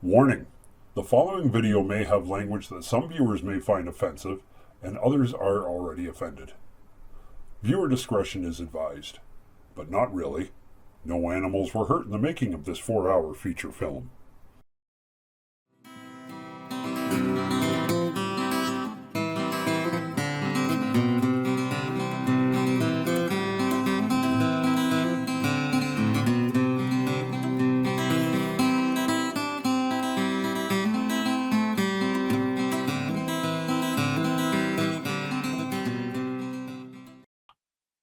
Warning: the following video may have language that some viewers may find offensive, and others are already offended. Viewer discretion is advised, but not really. No animals were hurt in the making of this 4-hour feature film.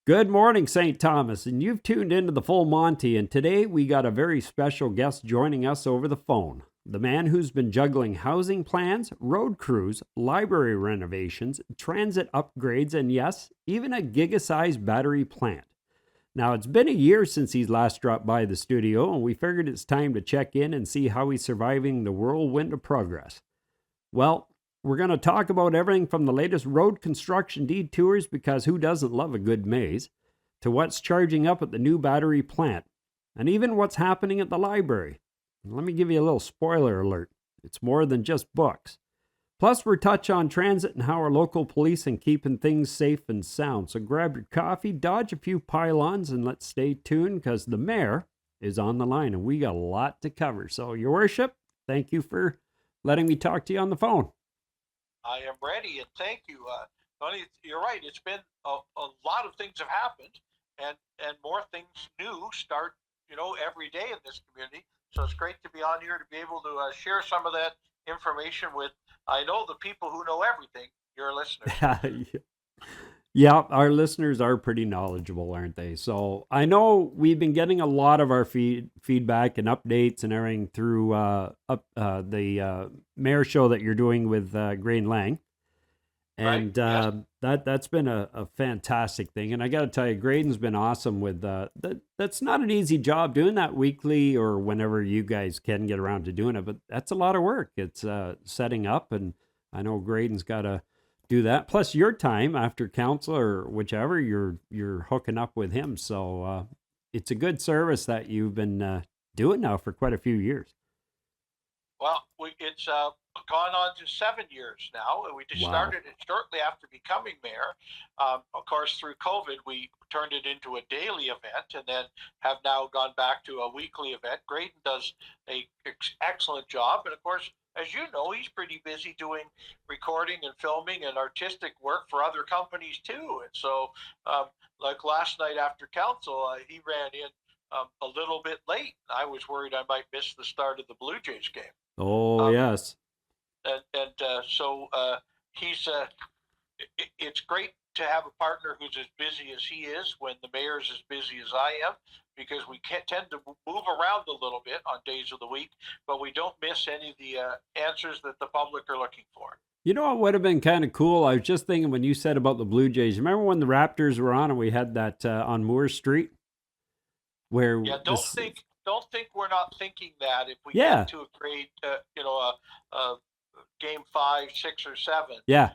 Good morning, St. Thomas, and you've tuned into the Full Monty, and today we got a very special guest joining us over the phone. The man who's been juggling housing plans, road crews, library renovations, transit upgrades, and yes, even a giga-sized battery plant. Now, it's been a year since he's last dropped by the studio, and we figured it's time to check in and see how he's surviving the whirlwind of progress. Well, we're going to talk about everything from the latest road construction detours, because who doesn't love a good maze, to what's charging up at the new battery plant, and even what's happening at the library. And let me give you a little spoiler alert. It's more than just books. Plus, we'll touch on transit and how our local police and keeping things safe and sound. So grab your coffee, dodge a few pylons, and let's stay tuned, because the mayor is on the line, and we got a lot to cover. So, Your Worship, thank you for letting me talk to you on the phone. I am ready, and thank you. Tony, you're right. It's been a lot of things have happened, and more things new start, every day in this community. So it's great to be on here to be able to share some of that information with, I know, the people who know everything, your listeners. Yeah, our listeners are pretty knowledgeable, aren't they? So I know we've been getting a lot of our feedback and updates and everything through the mayor show that you're doing with Grain Lang. And right. Yes. that's been a fantastic thing. And I got to tell you, Graydon's been awesome with that's not an easy job doing that weekly or whenever you guys can get around to doing it, but that's a lot of work. It's setting up, and I know Graydon's got to do that. Plus your time after council or whichever, you're hooking up with him. So it's a good service that you've been doing now for quite a few years. Well, it's gone on to 7 years now. We just started it shortly after becoming mayor. Of course, through COVID, we turned it into a daily event, and then have now gone back to a weekly event. Graydon does an excellent job, and of course, as you know, he's pretty busy doing recording and filming and artistic work for other companies too. And so, like last night after council, he ran in a little bit late. I was worried I might miss the start of the Blue Jays game. Oh, yes. So he's it's great to have a partner who's as busy as he is when the mayor's as busy as I am, because we can tend to move around a little bit on days of the week, but we don't miss any of the answers that the public are looking for. You know what would have been kind of cool? I was just thinking when you said about the Blue Jays. Remember when the Raptors were on and we had that on Moore Street? Where don't think we're not thinking that if we get to a great, a game 5, 6, or 7. Yeah.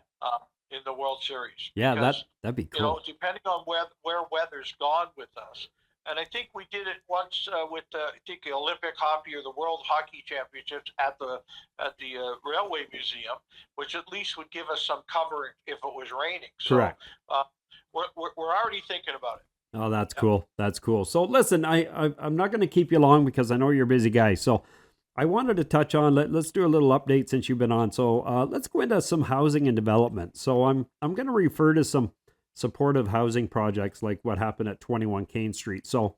In the World Series. Yeah, because, that'd be cool. Depending on where weather's gone with us. And I think we did it once with I think the Olympic hockey or the World Hockey Championships at the Railway Museum, which at least would give us some cover if it was raining. Correct. So we're already thinking about it. Oh, that's cool. That's cool. So listen, I'm not going to keep you long because I know you're a busy guy. So I wanted to touch on, let's do a little update since you've been on. So let's go into some housing and development. So I'm going to refer to some supportive housing projects like what happened at 21 Kane Street. So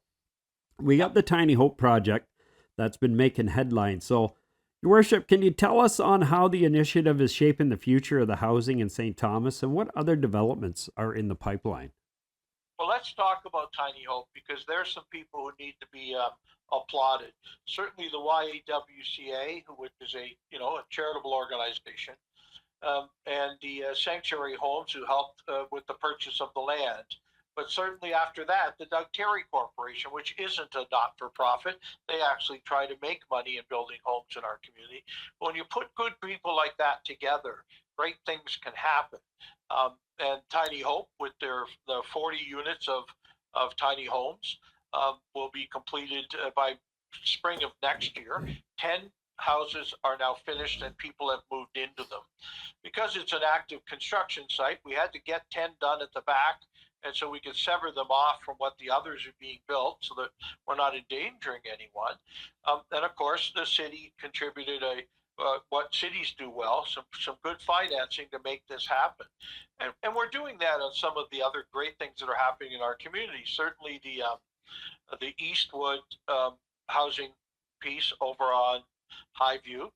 we got the Tiny Hope project that's been making headlines. So, Your Worship, can you tell us on how the initiative is shaping the future of the housing in St. Thomas, and what other developments are in the pipeline? Well, let's talk about Tiny Hope, because there's some people who need to be applauded. Certainly the YAWCA, which is a charitable organization, and the Sanctuary Homes, who helped with the purchase of the land. But certainly after that, the Doug Terry Corporation, which isn't a not-for-profit, they actually try to make money in building homes in our community. When you put good people like that together, great things can happen. And Tiny Hope, with the 40 units of tiny homes, will be completed by spring of next year. 10 houses are now finished and people have moved into them. Because it's an active construction site, we had to get 10 done at the back, and so we could sever them off from what the others are being built so that we're not endangering anyone. And of course, the city contributed what cities do well, some good financing to make this happen. And we're doing that on some of the other great things that are happening in our community. Certainly the Eastwood housing piece over on Highview.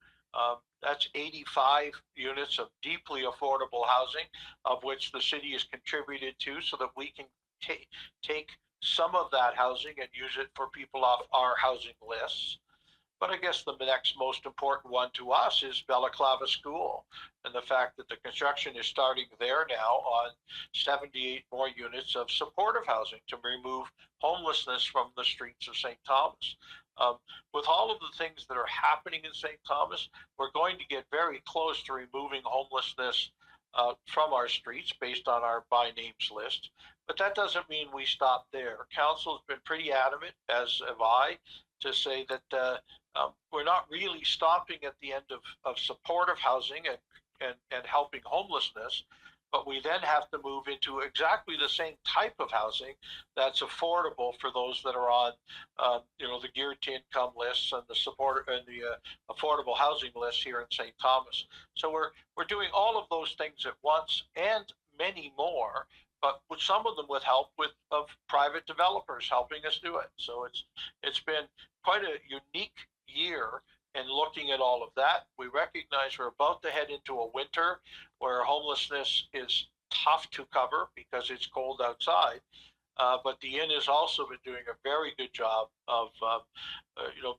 That's 85 units of deeply affordable housing, of which the city has contributed to, so that we can take some of that housing and use it for people off our housing lists. But I guess the next most important one to us is Balaclava School, and the fact that the construction is starting there now on 78 more units of supportive housing to remove homelessness from the streets of St. Thomas. With all of the things that are happening in St. Thomas, we're going to get very close to removing homelessness from our streets based on our by names list. But that doesn't mean we stop there. Council has been pretty adamant, as have I, to say that we're not really stopping at the end of supportive housing and helping homelessness, but we then have to move into exactly the same type of housing that's affordable for those that are on, the geared to income lists and the support and the affordable housing lists here in St. Thomas. So we're doing all of those things at once and many more, but with some of them with help of private developers helping us do it. So it's been quite a unique year in looking at all of that. We recognize we're about to head into a winter where homelessness is tough to cover because it's cold outside. But the inn has also been doing a very good job of,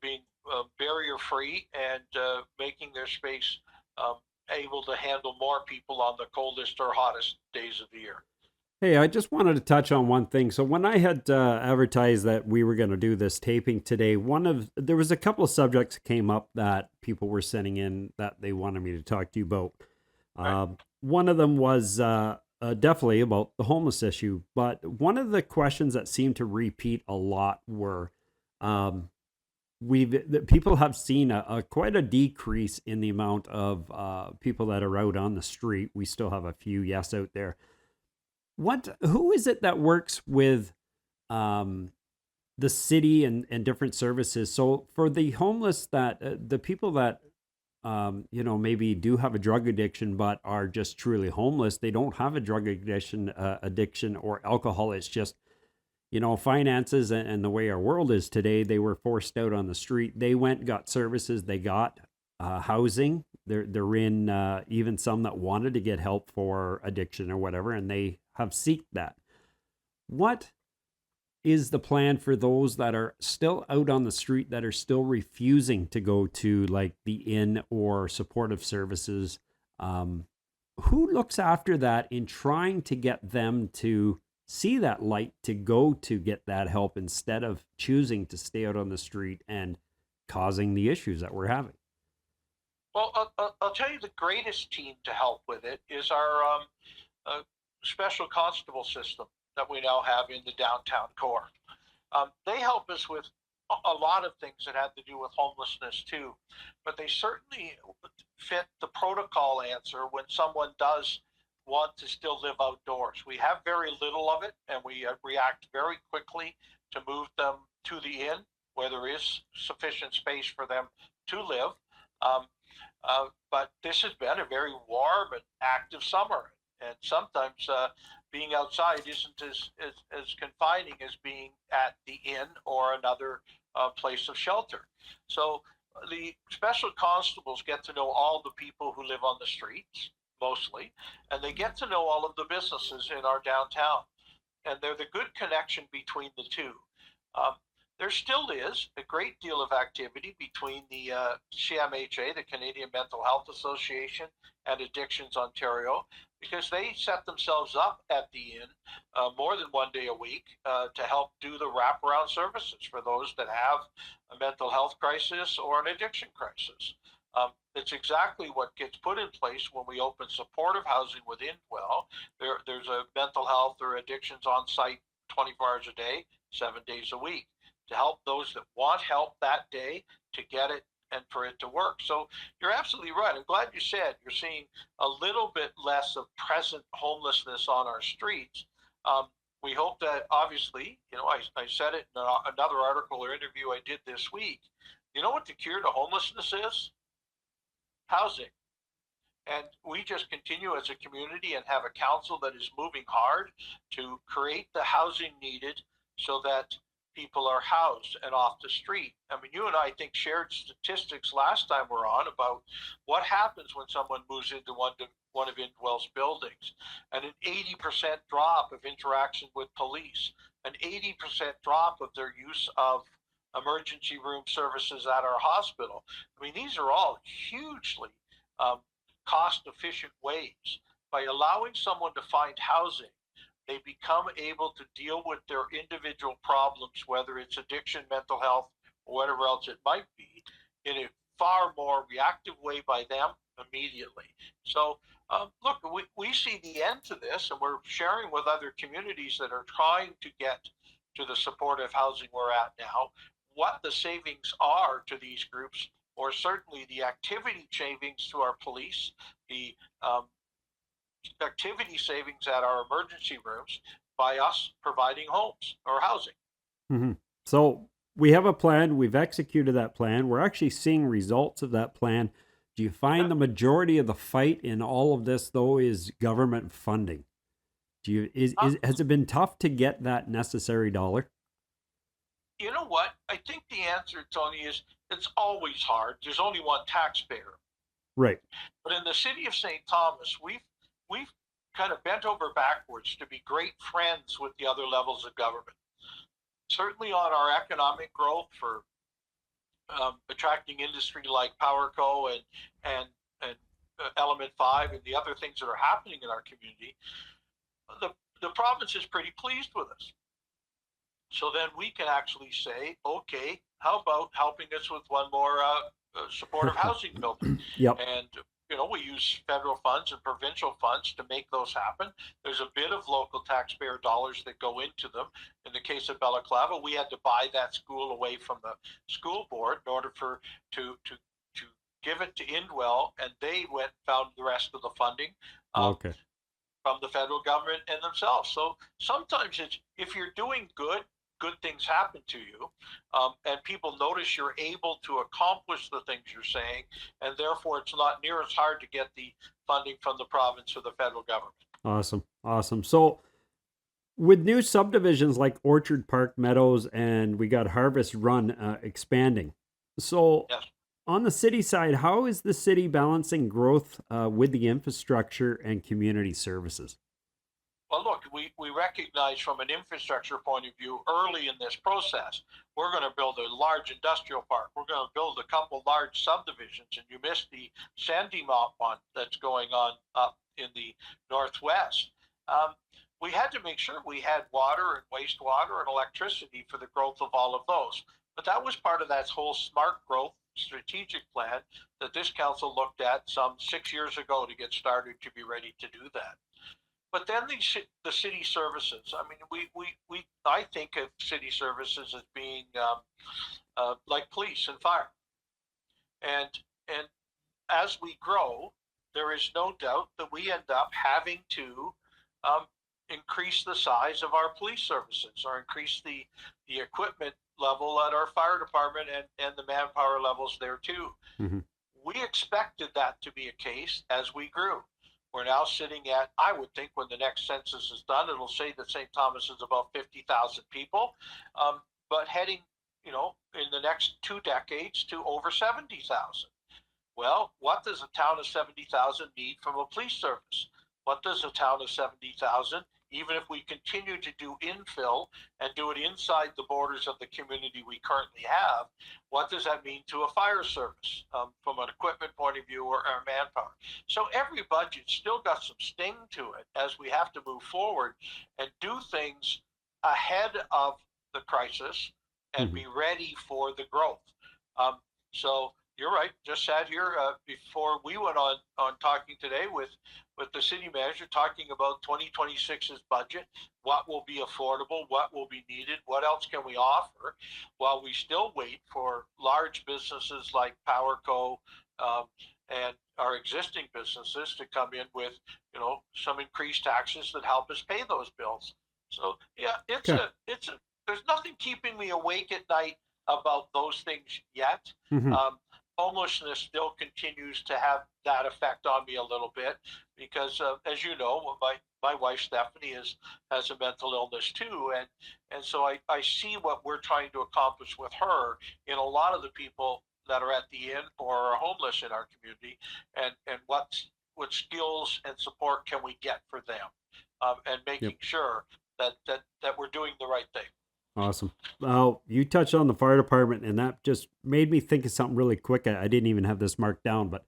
being barrier free and making their space able to handle more people on the coldest or hottest days of the year. Hey, I just wanted to touch on one thing. So when I had advertised that we were going to do this taping today, there was a couple of subjects that came up that people were sending in that they wanted me to talk to you about. Right. One of them was definitely about the homeless issue, but one of the questions that seemed to repeat a lot were, people have seen quite a decrease in the amount of people that are out on the street. We still have a few yes out there. Who is it that works with the city and different services? So for the homeless, that the people that maybe do have a drug addiction but are just truly homeless, they don't have a drug addiction or alcohol. It's just finances and the way our world is today. They were forced out on the street. They went, got services. They got housing. They're in even some that wanted to get help for addiction or whatever, and they have seeked that. What is the plan for those that are still out on the street, that are still refusing to go to like the inn or supportive services? Who looks after that in trying to get them to see that light, to go to get that help instead of choosing to stay out on the street and causing the issues that we're having? Well, I'll tell you the greatest team to help with it is our special constable system that we now have in the downtown core. They help us with a lot of things that have to do with homelessness too, but they certainly fit the protocol answer when someone does want to still live outdoors. We have very little of it, and we react very quickly to move them to the inn where there is sufficient space for them to live. But this has been a very warm and active summer, and sometimes being outside isn't as confining as being at the inn or another place of shelter. So the special constables get to know all the people who live on the streets, mostly, and they get to know all of the businesses in our downtown, and they're the good connection between the two. There still is a great deal of activity between the CMHA, the Canadian Mental Health Association, and Addictions Ontario, because they set themselves up at the inn more than one day a week to help do the wraparound services for those that have a mental health crisis or an addiction crisis. It's exactly what gets put in place when we open supportive housing within Dwell. There's a mental health or addictions on site 24 hours a day, 7 days a week, to help those that want help that day to get it and for it to work. So you're absolutely right. I'm glad you said you're seeing a little bit less of present homelessness on our streets. Um, we hope that, obviously, I said it in another article or interview I did this week. You know what the cure to homelessness is? Housing. And we just continue as a community and have a council that is moving hard to create the housing needed so that people are housed and off the street. I mean, you and I think shared statistics last time we're on about what happens when someone moves into one of Indwell's buildings, and an 80% drop of interaction with police, an 80% drop of their use of emergency room services at our hospital. I mean, these are all hugely cost-efficient ways. By allowing someone to find housing, they become able to deal with their individual problems, whether it's addiction, mental health, or whatever else it might be, in a far more reactive way by them immediately. So, look, we see the end to this, and we're sharing with other communities that are trying to get to the supportive housing we're at now, what the savings are to these groups, or certainly the activity savings to our police, the activity savings at our emergency rooms by us providing homes or housing. Mm-hmm. So we have a plan. We've executed that plan. We're actually seeing results of that plan. Do you find the majority of the fight in all of this, though, is government funding? Has it been tough to get that necessary dollar? You know what? I think the answer, Tony, is it's always hard. There's only one taxpayer. Right. But in the city of St. Thomas, we've kind of bent over backwards to be great friends with the other levels of government. Certainly on our economic growth for attracting industry like PowerCo and Element 5 and the other things that are happening in our community, the province is pretty pleased with us. So then we can actually say, okay, how about helping us with one more supportive housing building? Yep. And we use federal funds and provincial funds to make those happen. There's a bit of local taxpayer dollars that go into them. In the case of Balaclava, we had to buy that school away from the school board in order to give it to Indwell, and they went and found the rest of the funding. Okay. From the federal government and themselves. So sometimes it's, if you're doing good things happen to you, and people notice you're able to accomplish the things you're saying, and therefore it's not near as hard to get the funding from the province or the federal government. Awesome. So with new subdivisions like Orchard Park Meadows and we got Harvest Run expanding. So yes. On the city side, how is the city balancing growth with the infrastructure and community services? Well, look, we recognize from an infrastructure point of view early in this process, we're going to build a large industrial park. We're going to build a couple large subdivisions, and you missed the Sandymount one that's going on up in the northwest. We had to make sure we had water and wastewater and electricity for the growth of all of those. But that was part of that whole smart growth strategic plan that this council looked at some 6 years ago to get started to be ready to do that. But then the city services. I mean, I think of city services as being like police and fire. And as we grow, there is no doubt that we end up having to increase the size of our police services or increase the equipment level at our fire department and the manpower levels there too. Mm-hmm. We expected that to be a case as we grew. We're now sitting at, I would think when the next census is done, it'll say that St. Thomas is about 50,000 people, but heading, in the next 2 decades to over 70,000. Well, what does a town of 70,000 need from a police service? What does a town of 70,000, even if we continue to do infill and do it inside the borders of the community we currently have, what does that mean to a fire service from an equipment point of view or manpower? So every budget still got some sting to it as we have to move forward and do things ahead of the crisis and be ready for the growth. So you're right. Just sat here before we went on talking today with the city manager, talking about 2026's budget, what will be affordable, what will be needed, what else can we offer, while we still wait for large businesses like PowerCo and our existing businesses to come in with, some increased taxes that help us pay those bills. So yeah, Okay. there's nothing keeping me awake at night about those things yet. Hmm. Homelessness still continues to have that effect on me a little bit because, as you know, my wife Stephanie has a mental illness too, and so I see what we're trying to accomplish with her in a lot of the people that are at the inn or are homeless in our community, and what skills and support can we get for them, and making Yep. sure that we're doing the right thing. Awesome. Well, you touched on the fire department, and that just made me think of something really quick. I didn't even have this marked down, but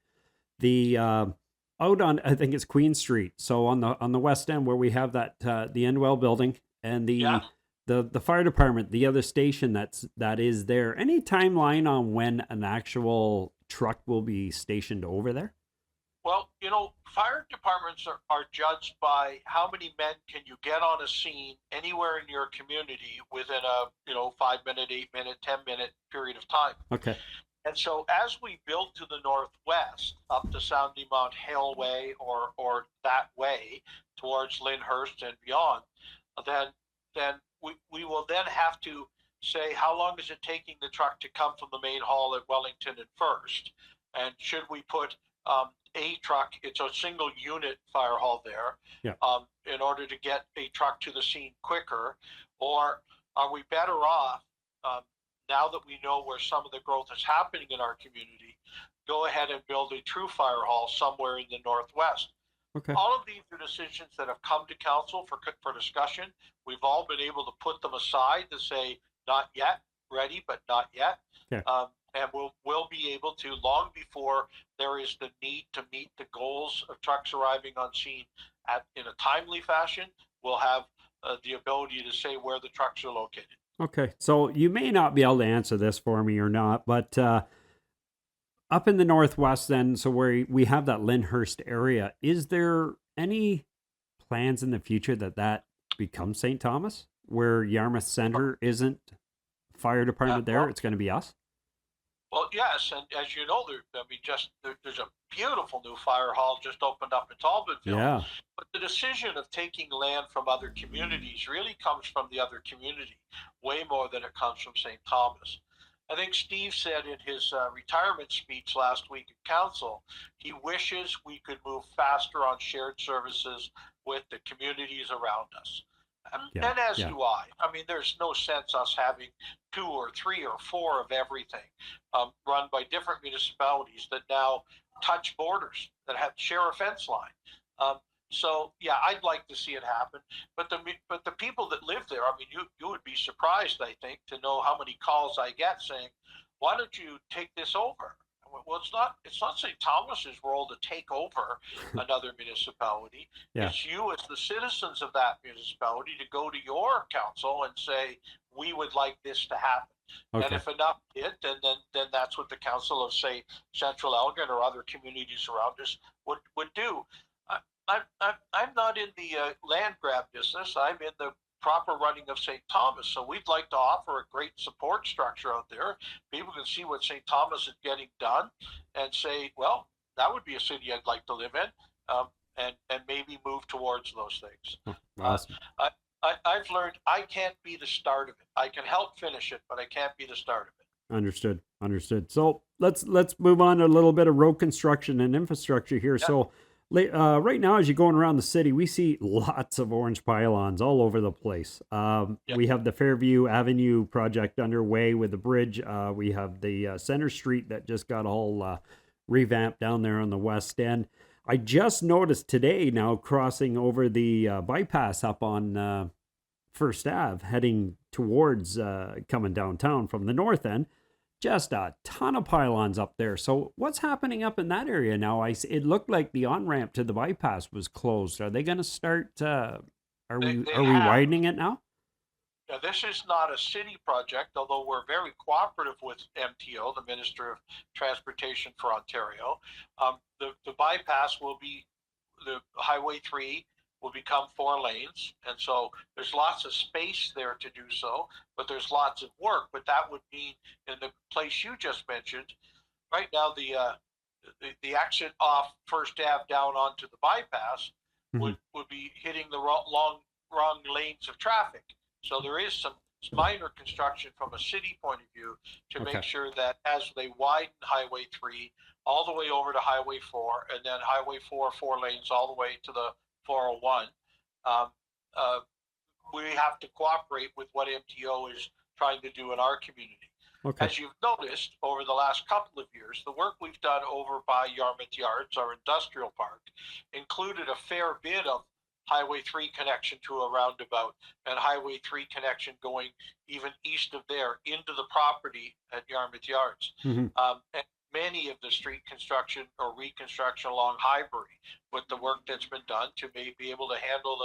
the out on, I think it's Queen Street, so on the west end where we have that the Endwell building and Yeah. the fire department, the other station that is there. Any timeline on when an actual truck will be stationed over there? Well, fire departments are judged by how many men can you get on a scene anywhere in your community within a 5 minute, 8 minute, 10 minute period of time. Okay. And so as we build to the northwest up to Sounding Mount Hale or that way towards Lyndhurst and beyond, then we will then have to say, how long is it taking the truck to come from the main hall at Wellington and First? And should we put a truck, it's a single unit fire hall there, Yeah. in order to get a truck to the scene quicker? Or are we better off, now that we know where some of the growth is happening in our community, go ahead and build a true fire hall somewhere in the northwest? Okay. All of these are decisions that have come to council for discussion. We've all been able to put them aside to say, not yet, ready, but not yet. Okay. And we'll be able to, long before there is the need to meet the goals of trucks arriving on scene in a timely fashion, we'll have the ability to say where the trucks are located. Okay. So you may not be able to answer this for me or not, but up in the northwest then, so where we have that Lyndhurst area, is there any plans in the future that becomes St. Thomas, where Yarmouth Center isn't fire department there? It's going to be us? Well, yes, and as you know, there's a beautiful new fire hall just opened up in Talbotville. Yeah. But the decision of taking land from other communities really comes from the other community, way more than it comes from St. Thomas. I think Steve said in his retirement speech last week at council, he wishes we could move faster on shared services with the communities around us. And as do I. I mean, there's no sense us having 2 or 3 or 4 of everything run by different municipalities that now touch borders that share a fence line. So yeah, I'd like to see it happen. But the people that live there, I mean, you would be surprised, I think, to know how many calls I get saying, "Why don't you take this over?" Well, it's not St. Thomas's role to take over another municipality. Yeah. It's you as the citizens of that municipality to go to your council and say, we would like this to happen. Okay. And if enough did, then that's what the council of, say, Central Elgin or other communities around us would do. I'm not in the land grab business. I'm in the proper running of St. Thomas. So we'd like to offer a great support structure out there. People can see what St. Thomas is getting done and say, well, that would be a city I'd like to live in, and maybe move towards those things. Awesome. I've learned I can't be the start of it. I can help finish it, but I can't be the start of it. Understood. So let's move on to a little bit of road construction and infrastructure here. Yeah. So right now, as you're going around the city, we see lots of orange pylons all over the place. We have the Fairview Avenue project underway with the bridge. We have the Center Street that just got all revamped down there on the west end. I just noticed today now crossing over the bypass up on First Ave, heading towards coming downtown from the north end. Just a ton of pylons up there. So what's happening up in that area now? It looked like the on-ramp to the bypass was closed. Are they going to start? Are we widening it now? Now, this is not a city project, although we're very cooperative with MTO, the Minister of Transportation for Ontario. The bypass will be, the Highway 3 will become 4 lanes. And so there's lots of space there to do so, but there's lots of work. But that would mean in the place you just mentioned, right now, the exit off First Ave down onto the bypass would be hitting the wrong lanes of traffic. So there is some minor construction from a city point of view to make sure that as they widen Highway 3 all the way over to Highway 4, and then Highway 4, 4 lanes all the way to the 401, we have to cooperate with what MTO is trying to do in our community. Okay. As you've noticed over the last couple of years, the work we've done over by Yarmouth Yards, our industrial park, included a fair bit of Highway 3 connection to a roundabout and Highway 3 connection going even east of there into the property at Yarmouth Yards. And many of the street construction or reconstruction along Highbury with the work that's been done to be able to handle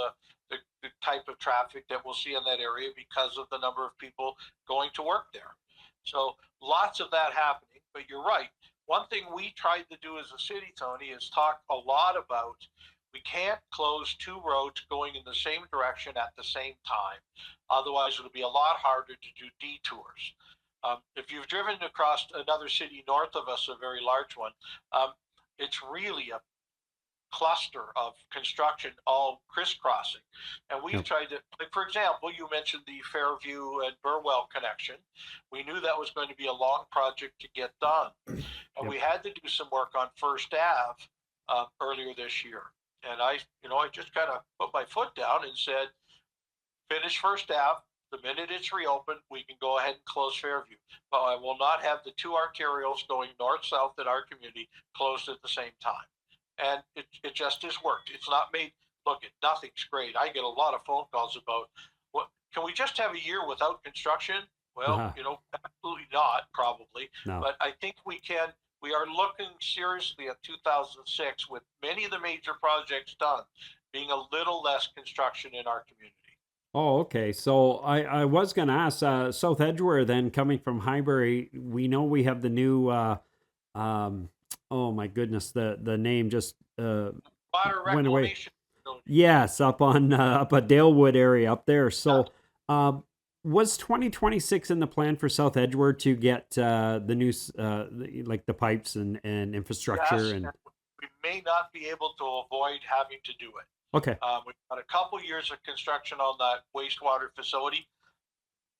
the type of traffic that we'll see in that area because of the number of people going to work there. So lots of that happening, but you're right. One thing we tried to do as a city, Tony, is talk a lot about we can't close 2 roads going in the same direction at the same time. Otherwise, it'll be a lot harder to do detours. If you've driven across another city north of us, a very large one, it's really a cluster of construction all crisscrossing. And we've tried to, like, for example, you mentioned the Fairview and Burwell connection. We knew that was going to be a long project to get done. And we had to do some work on First Ave earlier this year. And I just kind of put my foot down and said, finish First Ave. The minute it's reopened, we can go ahead and close Fairview. But I will not have the 2 arterials going north-south in our community closed at the same time. And it just has worked. It's not made, look, nothing's great. I get a lot of phone calls about, what, can we just have a year without construction? Well, absolutely not, probably. No. But I think we can. We are looking seriously at 2006 with many of the major projects done, being a little less construction in our community. Oh, okay. So I was going to ask, South Edgeware then, coming from Highbury, we know we have the new, oh my goodness, the name just went away. Yes, up at Dalewood area up there. So was 2026 in the plan for South Edgeware to get the new, like the pipes and infrastructure? Yes, and we may not be able to avoid having to do it. Okay. We've got a couple years of construction on that wastewater facility,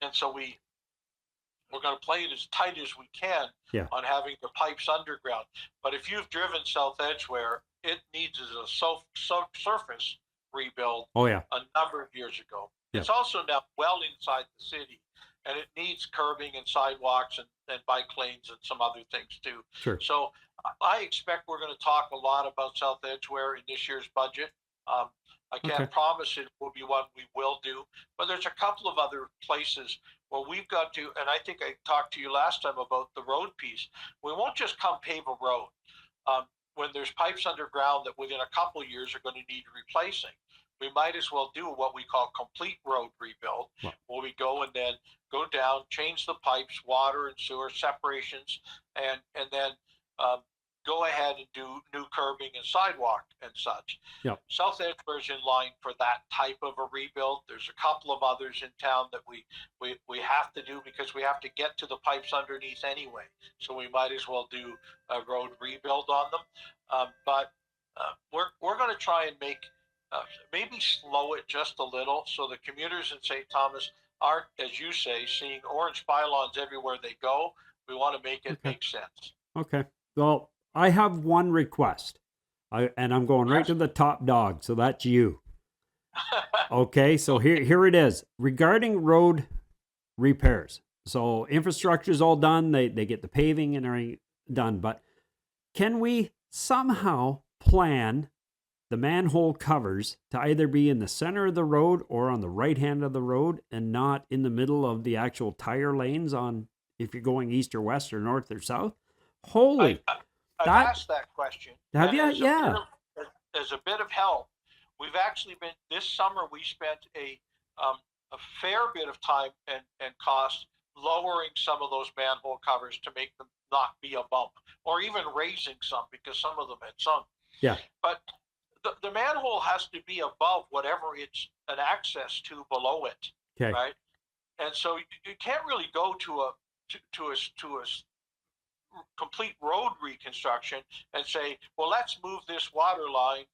and so we're going to play it as tight as we can on having the pipes underground. But if you've driven South Edgeware, it needs a surface rebuild a number of years ago. Yeah. It's also now well inside the city, and it needs curbing and sidewalks and bike lanes and some other things too. Sure. So I expect we're going to talk a lot about South Edgeware in this year's budget. I can't promise it will be one we will do, but there's a couple of other places where we've got to, and I think I talked to you last time about the road piece. We won't just come pave a road. When there's pipes underground that within a couple of years are going to need replacing, we might as well do what we call complete road rebuild, where we go and then go down, change the pipes, water and sewer separations, and then go ahead and do new curbing and sidewalk and such. Yep. South Edgeware is in line for that type of a rebuild. There's a couple of others in town that we have to do because we have to get to the pipes underneath anyway. So we might as well do a road rebuild on them. But we're going to try and make maybe slow it just a little so the commuters in St. Thomas aren't, as you say, seeing orange pylons everywhere they go. We want to make it make sense. Okay. Well, I have one request, and I'm going right to the top dog, so that's you. Okay, so here it is. Regarding road repairs, so infrastructure is all done. They get the paving and everything done, but can we somehow plan the manhole covers to either be in the center of the road or on the right hand of the road and not in the middle of the actual tire lanes on if you're going east or west or north or south? Holy... I've asked that question. Have you? Yeah. As a bit of help, we've actually been, this summer we spent a a fair bit of time and cost lowering some of those manhole covers to make them not be a bump, or even raising some because some of them had sunk. Yeah. But the manhole has to be above whatever it's an access to below it, Okay. right? And so you can't really go to a complete road reconstruction and say, well, let's move this water line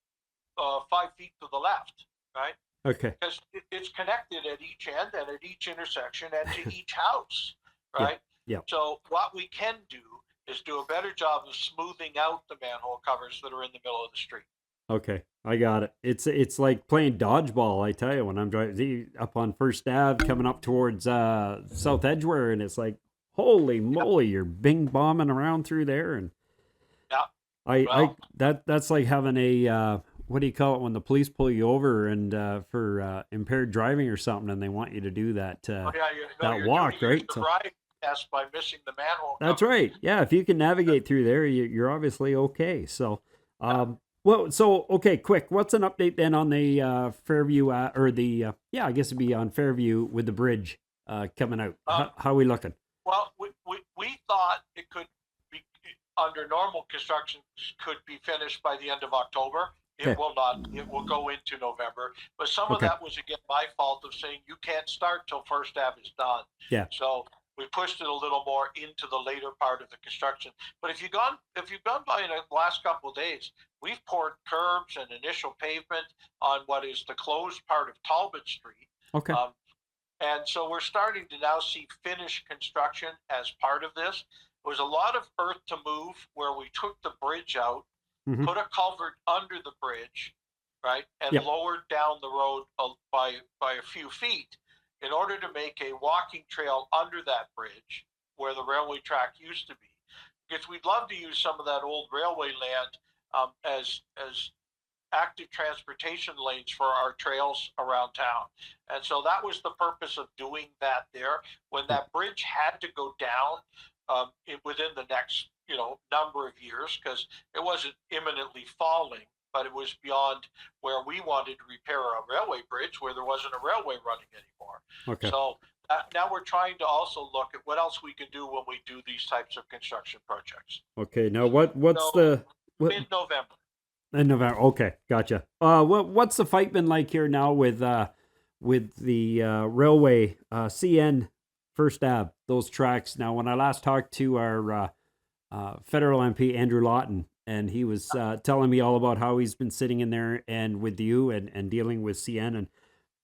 5 feet to the left, right? Okay. Because it's connected at each end and at each intersection and to each house, Yeah. right? Yeah. So what we can do is do a better job of smoothing out the manhole covers that are in the middle of the street. Okay, I got it. It's like playing dodgeball, I tell you, when I'm driving up on First Ave coming up towards South Edgeware, and it's like, holy moly, you're bing bombing around through there, and Yeah. that's like having a what do you call it when the police pull you over and for impaired driving or something, and they want you to do that you're walk, doing right? your sobriety test by missing the manhole That's cover. right. Yeah, if you can navigate through there, you're obviously okay. So, well, so okay, quick. What's an update then on the Fairview or the I guess it'd be on Fairview with the bridge coming out. How are we looking? Well, we thought it could be under normal construction could be finished by the end of October. It will not. It will go into November. But some of that was again my fault of saying you can't start till First Ave is done. Yeah. So we pushed it a little more into the later part of the construction. But if you've gone by in the last couple of days, we've poured curbs and initial pavement on what is the closed part of Talbot Street. Okay. And so we're starting to now see finished construction as part of this. There was a lot of earth to move where we took the bridge out, put a culvert under the bridge, right, and lowered down the road by a few feet in order to make a walking trail under that bridge where the railway track used to be. Because we'd love to use some of that old railway land as active transportation lanes for our trails around town. And so that was the purpose of doing that there. When that bridge had to go down within the next number of years, because it wasn't imminently falling, but it was beyond where we wanted to repair a railway bridge where there wasn't a railway running anymore. Okay. So now we're trying to also look at what else we can do when we do these types of construction projects. Okay. Now what's mid-November? In November. Okay, gotcha. What's the fight been like here now with the railway CN First Ave, those tracks? Now, when I last talked to our federal MP Andrew Lawton, and he was telling me all about how he's been sitting in there and with you and dealing with CN, and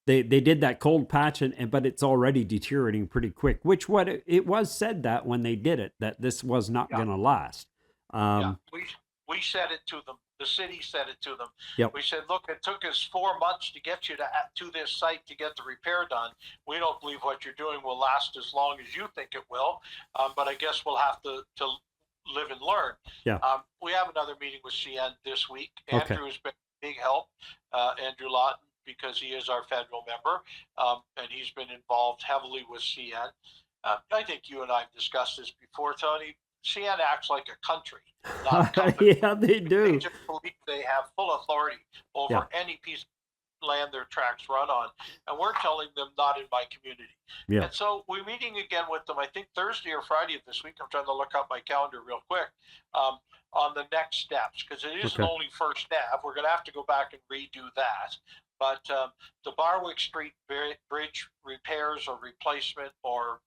they did that cold patch, but it's already deteriorating pretty quick. It was said that when they did it, that this was not going to last. We said it to them. The city said it to them. Yep. We said, look, it took us 4 months to get you to this site to get the repair done. We don't believe what you're doing will last as long as you think it will, but I guess we'll have to live and learn. Yeah. We have another meeting with CN this week. Okay. Andrew has been a big help, Andrew Lawton, because he is our federal member, and he's been involved heavily with CN. I think you and I have discussed this before, Tony. CN acts like a country, not a company. Yeah, they do. They just believe they have full authority over any piece of land their tracks run on, and we're telling them not in my community. Yeah. And so we're meeting again with them, I think Thursday or Friday of this week. I'm trying to look up my calendar real quick on the next steps, because it isn't only First Ave. We're going to have to go back and redo that. But the Barwick Street Bridge repairs or replacement or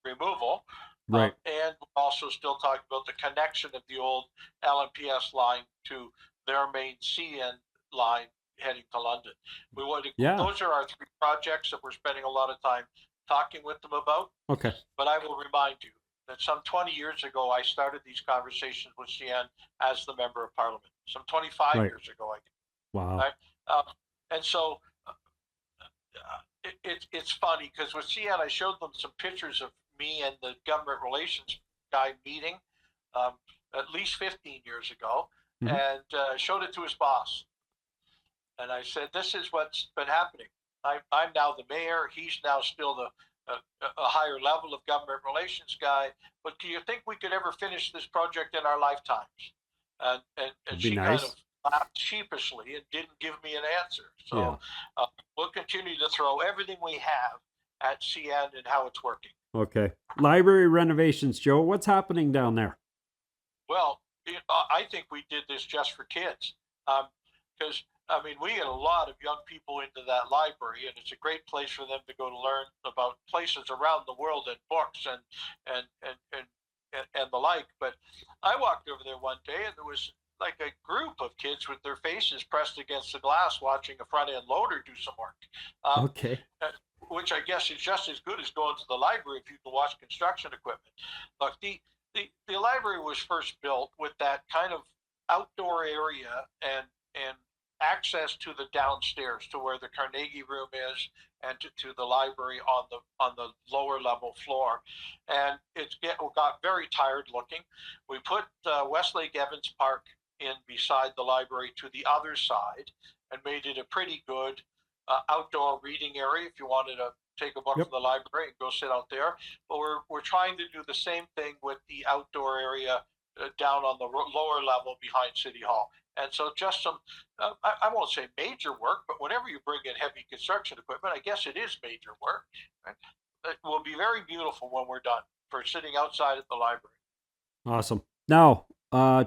removal. Right. And we're also still talking about the connection of the old LMPS line to their main CN line heading to London. Those are our 3 projects that we're spending a lot of time talking with them about. Okay. But I will remind you that some 20 years ago, I started these conversations with CN as the Member of Parliament. Some 25 years ago, I guess. Wow. Right? And so it's funny because with CN, I showed them some pictures of me and the government relations guy meeting at least 15 years ago, and showed it to his boss. And I said, this is what's been happening. I'm now the mayor. He's now still a higher level of government relations guy. But do you think we could ever finish this project in our lifetimes? And she kind of laughed sheepishly and didn't give me an answer. So Yeah. we'll continue to throw everything we have at CN and how it's working. Okay. Library renovations, Joe. What's happening down there? Well, I think we did this just for kids, because I mean we get a lot of young people into that library, and it's a great place for them to go to learn about places around the world and books and the like. But I walked over there one day, and there was like a group of kids with their faces pressed against the glass watching a front end loader do some work. Okay. Which I guess is just as good as going to the library if you can watch construction equipment. Look, the library was first built with that kind of outdoor area and access to the downstairs to where the Carnegie room is and to the library on the lower level floor. And it got very tired looking. We put Westlake Evans Park in beside the library to the other side and made it a pretty good outdoor reading area if you wanted to take a book Yep. from the library and go sit out there. But we're trying to do the same thing with the outdoor area down on the lower level behind City Hall. And so just some, I won't say major work, but whenever you bring in heavy construction equipment, I guess it is major work. Right? It will be very beautiful when we're done for sitting outside at the library. Awesome. Now,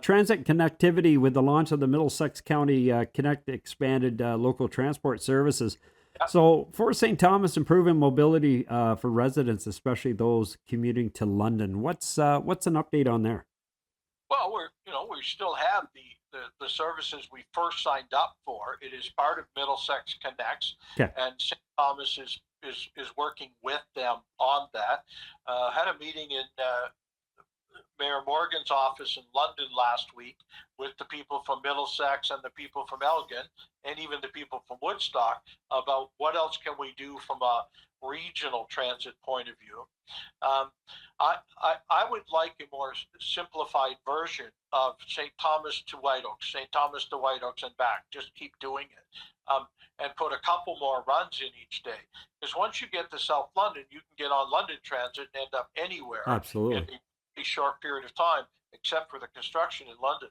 transit connectivity with the launch of the Middlesex County Connect expanded local transport services. Yeah. So, for St. Thomas, improving mobility for residents, especially those commuting to London. What's an update on there? Well, we still have the services we first signed up for. It is part of Middlesex Connects, Okay. and St. Thomas is working with them on that. Had a meeting in Mayor Morgan's office in London last week with the people from Middlesex and the people from Elgin and even the people from Woodstock about what else can we do from a regional transit point of view. I would like a more simplified version of St. Thomas to White Oaks, St. Thomas to White Oaks and back. Just keep doing it. And put a couple more runs in each day. Because once you get to South London, you can get on London Transit and end up anywhere Absolutely. in a short period of time, except for the construction in London.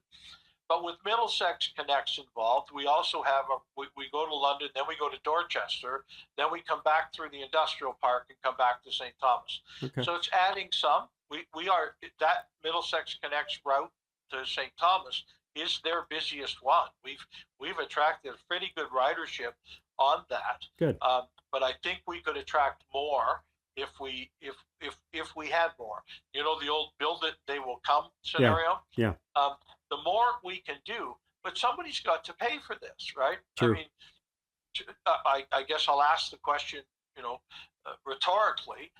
But with Middlesex Connects involved, we also have we go to London, then we go to Dorchester, then we come back through the industrial park and come back to St. Thomas. Okay. So it's adding some. We are that Middlesex Connects route to St. Thomas is their busiest one. We've attracted a pretty good ridership on that. Good. But I think we could attract more if we had more. You know, the old build it, they will come scenario. Yeah. The more we can do, but somebody's got to pay for this, right? True. I mean, I guess I'll ask the question, rhetorically.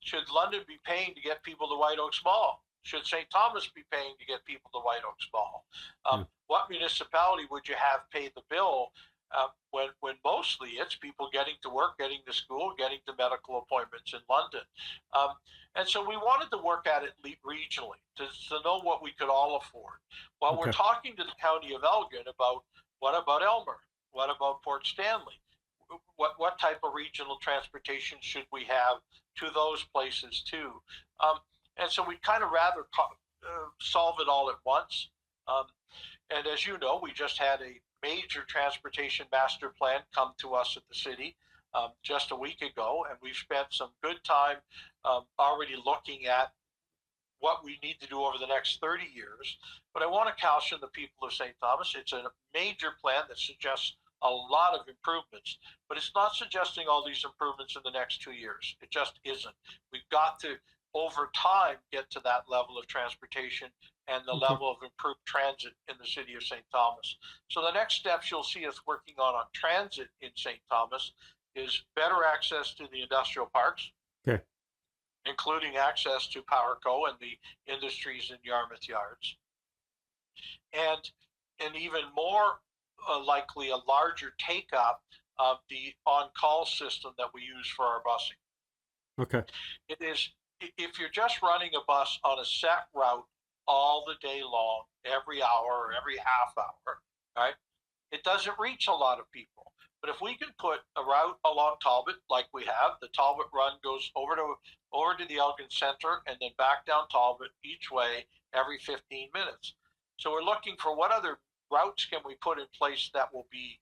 Should London be paying to get people to White Oaks Mall? Should St. Thomas be paying to get people to White Oaks Mall? What municipality would you have pay the bill when mostly it's people getting to work, getting to school, getting to medical appointments in London? And so we wanted to work at it regionally to know what we could all afford. While we're talking to the County of Elgin about what about Elmer? What about Port Stanley? What type of regional transportation should we have to those places too? And so we kind of rather solve it all at once. And as you know, we just had a major transportation master plan come to us at the city just a week ago, and we've spent some good time already looking at what we need to do over the next 30 years. But I want to caution the people of St. Thomas. It's a major plan that suggests a lot of improvements, but it's not suggesting all these improvements in the next 2 years. It just isn't. We've got to, over time, get to that level of transportation and the level of improved transit in the city of St. Thomas. So the next steps you'll see us working on transit in St. Thomas is better access to the industrial parks, including access to PowerCo and the industries in Yarmouth Yards, and even more likely a larger take up of the on-call system that we use for our busing. Okay. It is, if you're just running a bus on a set route all the day long, every hour or every half hour, right? It doesn't reach a lot of people. But if we can put a route along Talbot, like we have, the Talbot run goes over to the Elgin Center and then back down Talbot each way every 15 minutes. So we're looking for what other routes can we put in place that will be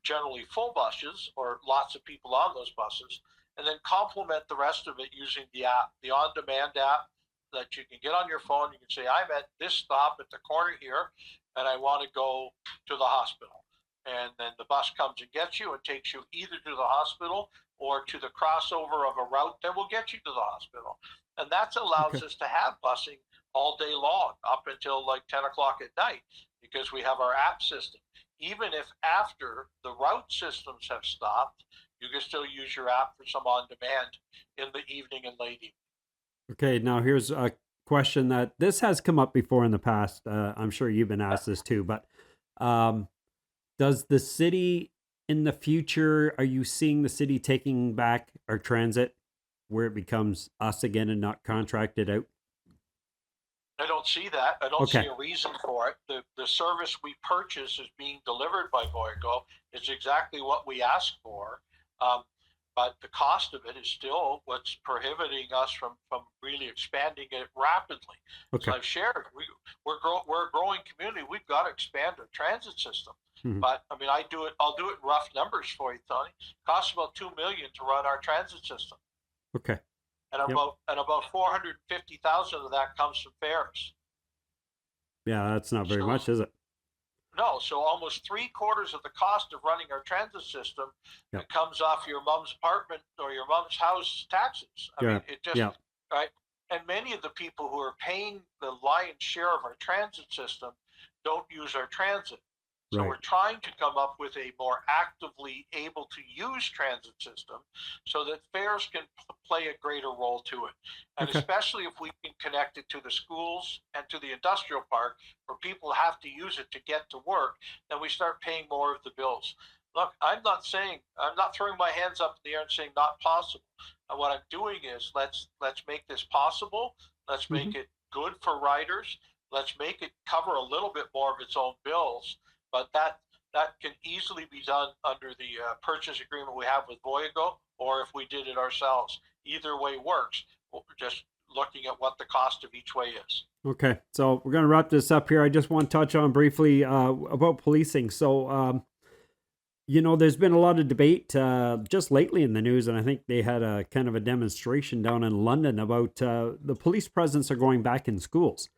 generally full buses or lots of people on those buses, and then complement the rest of it using the app, the on-demand app that you can get on your phone. You can say, I'm at this stop at the corner here, and I want to go to the hospital. And then the bus comes and gets you and takes you either to the hospital or to the crossover of a route that will get you to the hospital. And that allows us to have busing all day long up until like 10 o'clock at night, because we have our app system. Even if after the route systems have stopped, you can still use your app for some on-demand in the evening and late evening. Okay, now here's a question that this has come up before in the past. I'm sure you've been asked this too, but does the city in the future, are you seeing the city taking back our transit where it becomes us again and not contracted out? I don't see that. I don't see a reason for it. The service we purchase is being delivered by Voyago. It's exactly what we asked for. But the cost of it is still what's prohibiting us from really expanding it rapidly. So I've shared, we're a growing community. We've got to expand our transit system. But I mean, I'll do it in rough numbers for you, Tony. It costs about $2 million to run our transit system. Okay. And about 450,000 of that comes from fares. Yeah, that's not very much, is it? No, so almost 3/4 of the cost of running our transit system comes off your mom's apartment or your mom's house taxes. I mean, it just right. And many of the people who are paying the lion's share of our transit system don't use our transit. So we're trying to come up with a more actively able to use transit system so that fares can play a greater role to it. And especially if we can connect it to the schools and to the industrial park where people have to use it to get to work, then we start paying more of the bills. Look, I'm not throwing my hands up in the air and saying not possible. And what I'm doing is let's make this possible. Let's make it good for riders. Let's make it cover a little bit more of its own bills. But that can easily be done under the purchase agreement we have with Voyago, or if we did it ourselves. Either way works. We're just looking at what the cost of each way is. Okay, so we're going to wrap this up here. I just want to touch on briefly about policing. So, there's been a lot of debate just lately in the news, and I think they had a kind of a demonstration down in London about the police presence are going back in schools.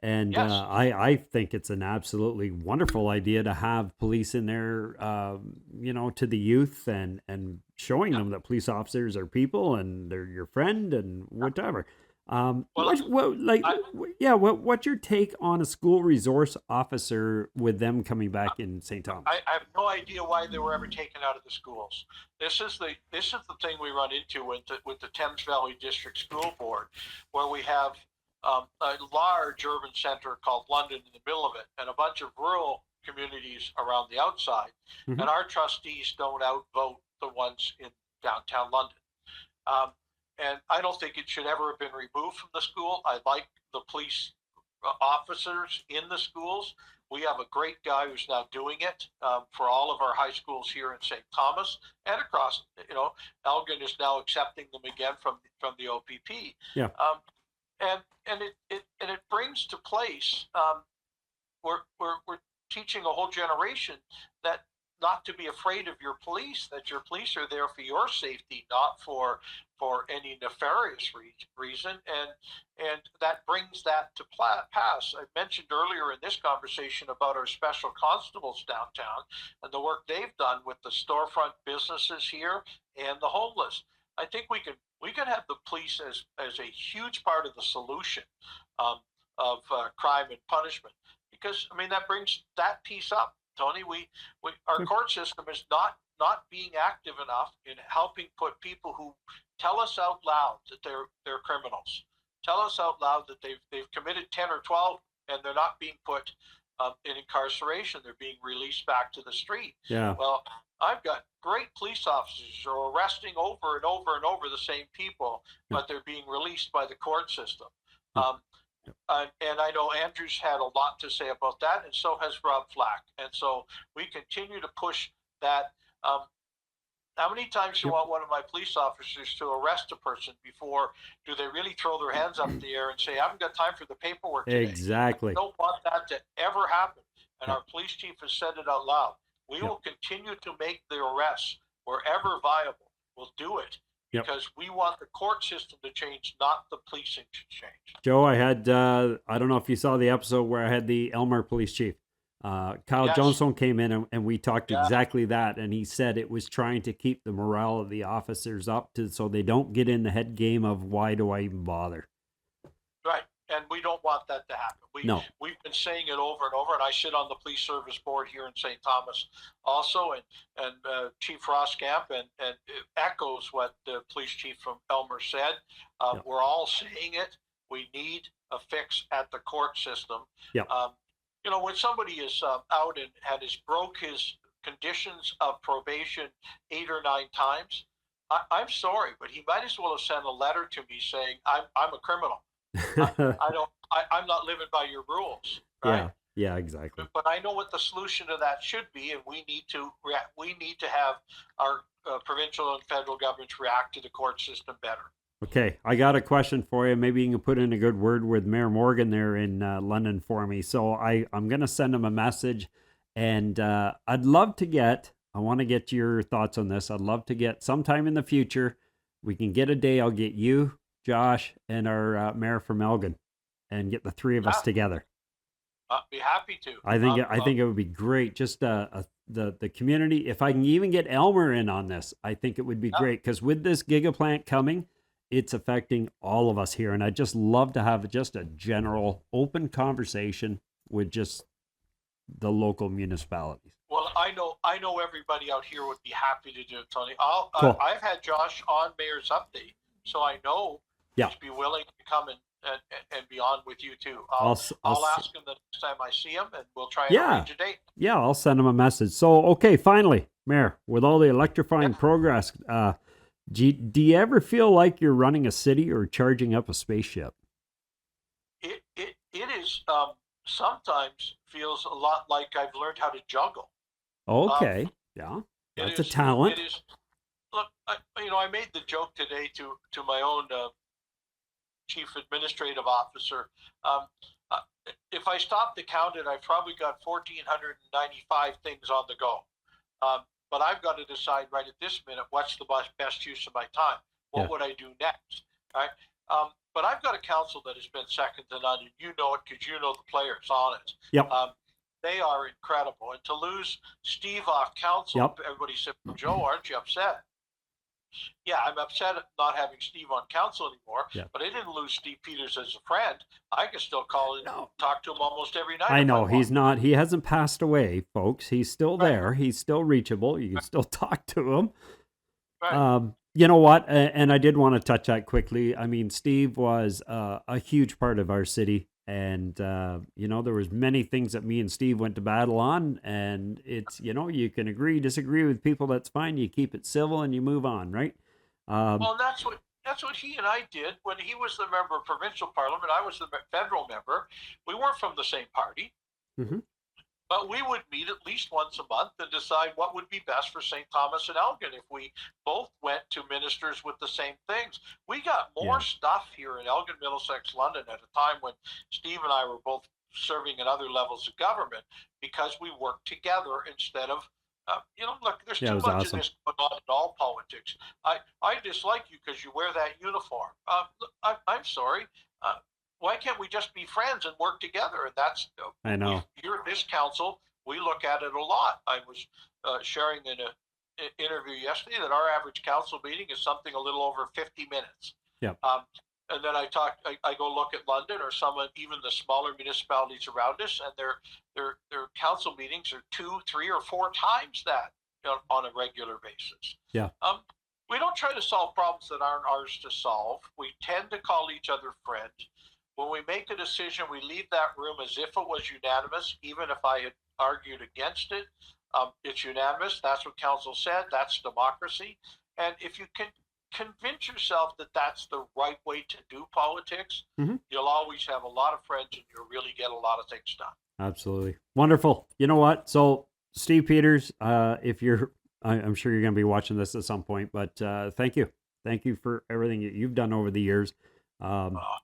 And I think it's an absolutely wonderful idea to have police in there, to the youth and showing them that police officers are people and they're your friend and whatever. What's your take on a school resource officer with them coming back in St. Thomas? I have no idea why they were ever taken out of the schools. This is the thing we run into with the Thames Valley District School Board, where we have a large urban center called London in the middle of it, and a bunch of rural communities around the outside. And our trustees don't outvote the ones in downtown London. And I don't think it should ever have been removed from the school. I like the police officers in the schools. We have a great guy who's now doing it for all of our high schools here in St. Thomas and across. Elgin is now accepting them again from the OPP. Yeah. And it brings to place we're teaching a whole generation that not to be afraid of your police, that your police are there for your safety, not for any nefarious reason, and that brings that to pass. I mentioned earlier in this conversation about our special constables downtown and the work they've done with the storefront businesses here and the homeless. I think we can have the police as a huge part of the solution of crime and punishment, because I mean that brings that piece up, Tony. Our court system is not being active enough in helping put people who tell us out loud that they're criminals, tell us out loud that they've committed 10 or 12 and they're not being put in incarceration. They're being released back to the street. Yeah. Well, I've got great police officers who are arresting over and over and over the same people, but they're being released by the court system. And I know Andrew's had a lot to say about that, and so has Rob Flack. And so we continue to push that. How many times do you want one of my police officers to arrest a person before do they really throw their hands up in the air and say, I haven't got time for the paperwork today? Exactly. I don't want that to ever happen. and Yep. our police chief has said it out loud. We Yep. will continue to make the arrests wherever viable. We'll do it Yep. because we want the court system to change, not the policing to change. Joe, I had, I don't know if you saw the episode where I had the Elmer police chief. Kyle Yes. Johnson came in and we talked Yeah. exactly that. And he said it was trying to keep the morale of the officers up so they don't get in the head game of why do I even bother? Right. And we don't want that to happen. No. We've been saying it over and over, and I sit on the police service board here in St. Thomas also, and Chief Roskamp, and it echoes what the police chief from Elmer said. Yep. We're all saying it. We need a fix at the court system. Yep. When somebody is out and has broke his conditions of probation 8 or 9 times, I'm sorry, but he might as well have sent a letter to me saying, I'm a criminal. I'm not living by your rules. Right? Yeah, exactly. But I know what the solution to that should be, and we need to have our provincial and federal governments react to the court system better. Okay, I got a question for you. Maybe you can put in a good word with Mayor Morgan there in London for me. So I'm going to send him a message, and I want to get your thoughts on this. I'd love to get sometime in the future, we can get a day, I'll get you, Josh, and our mayor from Elgin, and get the 3 of us together. I'd be happy to. I think it would be great. Just the community. If I can even get Elmer in on this, I think it would be great, because with this gigaplant coming, it's affecting all of us here, and I'd just love to have just a general open conversation with just the local municipalities. Well, I know everybody out here would be happy to do it, Tony. Cool. I've had Josh on Mayor's Update, so I know he'd be willing to come and be on with you too. I'll ask him the next time I see him, and we'll try and arrange a date. Yeah, I'll send him a message. So, okay, finally, Mayor, with all the electrifying progress, do you ever feel like you're running a city or charging up a spaceship? It is sometimes feels a lot like I've learned how to juggle. Okay, that's a talent. It is. Look, I made the joke today to my own chief administrative officer. If I stop to count it, I've probably got 1,495 things on the go. But I've got to decide right at this minute what's the best use of my time. What would I do next? Right? But I've got a council that has been second to none, and you know it because you know the players on it. Yep. They are incredible. And to lose Steve off council, everybody said, Joe, aren't you upset? Yeah, I'm upset at not having Steve on council anymore, but I didn't lose Steve Peters as a friend. I can still call and talk to him almost every night. I know he hasn't passed away, folks. He's still there. He's still reachable. You can still talk to him. Right. You know what? And I did want to touch that quickly. I mean, Steve was a huge part of our city. And, there was many things that me and Steve went to battle on, and it's, you can disagree with people. That's fine. You keep it civil and you move on. Right. Well, that's what he and I did when he was the member of provincial parliament. I was the federal member. We weren't from the same party, but we would meet at least once a month and decide what would be best for St. Thomas and Elgin if we both went to ministers with the same things. We got more stuff here in Elgin, Middlesex, London at a time when Steve and I were both serving at other levels of government because we worked together instead of, look, there's too much of this going on in all politics. I dislike you because you wear that uniform. I'm sorry. Why can't we just be friends and work together? And that's, I know. Here at this council, we look at it a lot. I was sharing in an interview yesterday that our average council meeting is something a little over 50 minutes. Yep. And then I go look at London or even the smaller municipalities around us, and their council meetings are 2, 3, or 4 times that on a regular basis. Yeah. We don't try to solve problems that aren't ours to solve. We tend to call each other friends. When we make a decision, we leave that room as if it was unanimous, even if I had argued against it. It's unanimous. That's what council said. That's democracy. And if you can convince yourself that that's the right way to do politics, you'll always have a lot of friends and you'll really get a lot of things done. Absolutely. Wonderful. You know what? So, Steve Peters, I'm sure you're going to be watching this at some point, but thank you. Thank you for everything that you've done over the years.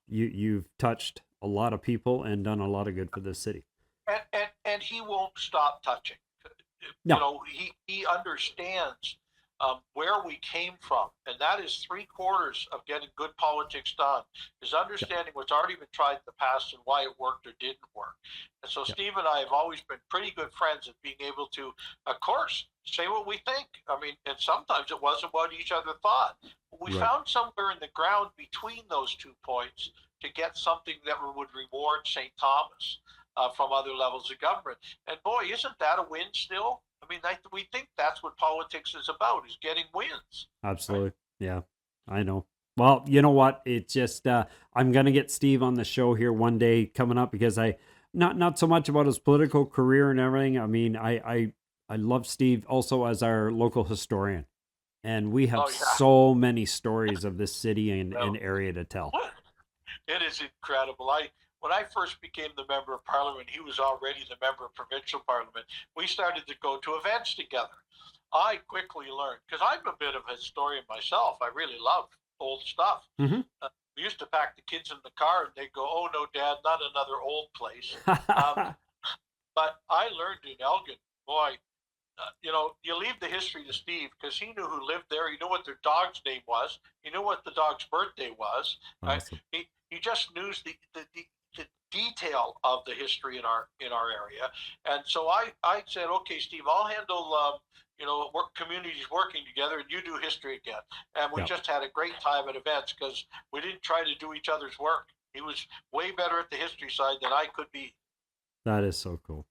You've touched a lot of people and done a lot of good for this city. And and he won't stop touching. No. You know, he understands where we came from, and that is 3/4 of getting good politics done, is understanding what's already been tried in the past and why it worked or didn't work. And so Steve and I have always been pretty good friends at being able to, of course, say what we think. I mean, and sometimes it wasn't what each other thought. But we found somewhere in the ground between those 2 points to get something that would reward St. Thomas from other levels of government. And boy, isn't that a win still? I mean, we think that's what politics is about, is getting wins. Absolutely. Right? Yeah, I know. Well, you know what? It's just, I'm going to get Steve on the show here one day coming up, because not so much about his political career and everything. I mean, I love Steve also as our local historian. And we have so many stories of this city and area to tell. It is incredible. When I first became the member of parliament, he was already the member of provincial parliament. We started to go to events together. I quickly learned, because I'm a bit of a historian myself. I really love old stuff. Mm-hmm. We used to pack the kids in the car and they'd go, "Oh no, Dad, not another old place." But I learned in Elgin, boy, you know, you leave the history to Steve, because he knew who lived there. He knew what their dog's name was. He knew what the dog's birthday was. Awesome. He just knew the detail of the history in our area. And so I said, "Okay, Steve, I'll handle communities working together, and you do history again." And we just had a great time at events, because we didn't try to do each other's work. He was way better at the history side than I could be. That is so cool.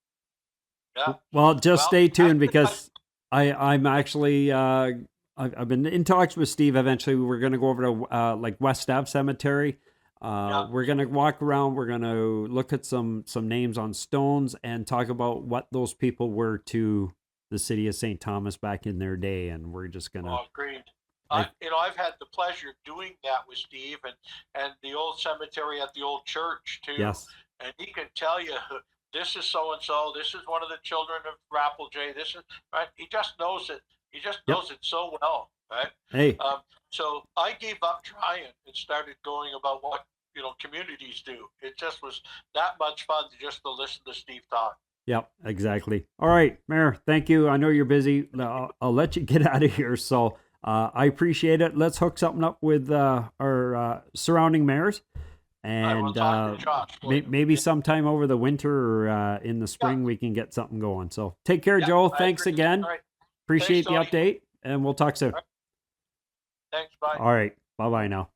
Yeah. Well, just stay tuned, because I'm actually I've been in talks with Steve. Eventually, we're going to go over to like West Ave Cemetery. We're going to walk around. We're going to look at some names on stones and talk about what those people were to the city of St. Thomas back in their day. And we're just going to... Oh, great. I've had the pleasure of doing that with Steve, and the old cemetery at the old church too. Yes. And he can tell you, this is so-and-so, this is one of the children of Rappeljay, this is, right? He just knows it. He just knows it so well, right? Hey. So I gave up trying and started going about what, communities do. It just was that much fun to listen to Steve talk. Yep, exactly. All right, Mayor, thank you. I know you're busy. I'll let you get out of here. So I appreciate it. Let's hook something up with our surrounding mayors. And maybe sometime over the winter or in the spring, we can get something going. So take care, Joe. Thanks again. Right. Appreciate the update, and we'll talk soon. Right. Thanks. Bye. All right. Bye-bye now.